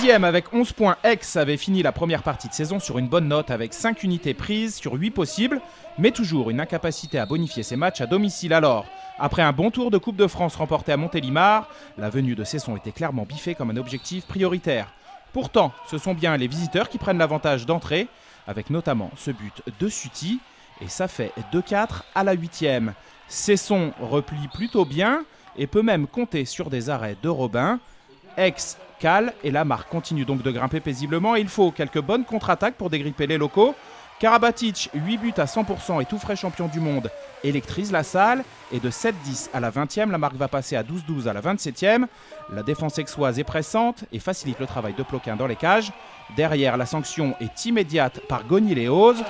Deuxième avec 11 points, Aix avait fini la première partie de saison sur une bonne note avec 5 unités prises sur 8 possibles, mais toujours une incapacité à bonifier ses matchs à domicile alors. Après un bon tour de Coupe de France remporté à Montélimar, la venue de Cesson était clairement biffée comme un objectif prioritaire. Pourtant, ce sont bien les visiteurs qui prennent l'avantage d'entrée, avec notamment ce but de Suti, et ça fait 2-4 à la 8e. Cesson replie plutôt bien et peut même compter sur des arrêts de Robin. Aix cale et la marque continue donc de grimper paisiblement. Il faut quelques bonnes contre-attaques pour dégripper les locaux. Karabatic, 8 buts à 100% et tout frais champion du monde, électrise la salle. Et de 7-10 à la 20e, la marque va passer à 12-12 à la 27e. La défense aixoise est pressante et facilite le travail de Ploquin dans les cages. Derrière, la sanction est immédiate par Gogny-Léoz.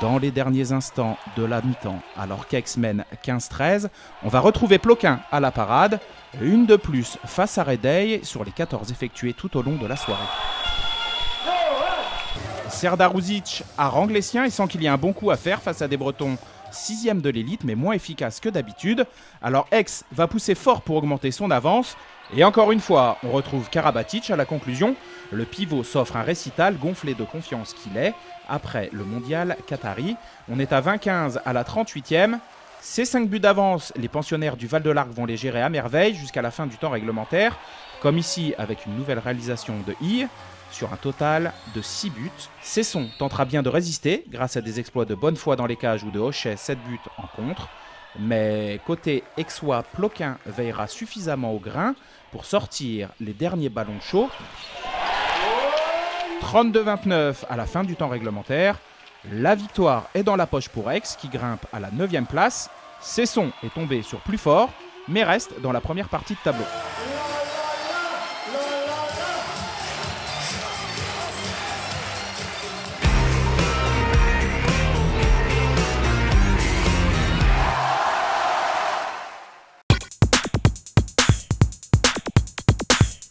Dans les derniers instants de la mi-temps, alors qu'Aix mène 15-13, on va retrouver Ploquin à la parade. Une de plus face à Redey sur les 14 effectués tout au long de la soirée. Serdar Uzic harangue les siens et sent qu'il y a un bon coup à faire face à des Bretons 6e de l'élite mais moins efficaces que d'habitude. Alors Aix va pousser fort pour augmenter son avance. Et encore une fois, on retrouve Karabatic à la conclusion. Le pivot s'offre un récital gonflé de confiance qu'il est après le mondial qatari. On est à 20-15 à la 38e. Ces 5 buts d'avance, les pensionnaires du Val-de-Largue vont les gérer à merveille jusqu'à la fin du temps réglementaire. Comme ici avec une nouvelle réalisation de Hille. Sur un total de 6 buts. Cesson tentera bien de résister grâce à des exploits de bonne foi dans les cages ou de Hochet, 7 buts en contre. Mais côté aixois, Ploquin veillera suffisamment au grain pour sortir les derniers ballons chauds. 32-29 à la fin du temps réglementaire. La victoire est dans la poche pour Aix qui grimpe à la 9e place. Cesson est tombé sur plus fort mais reste dans la première partie de tableau.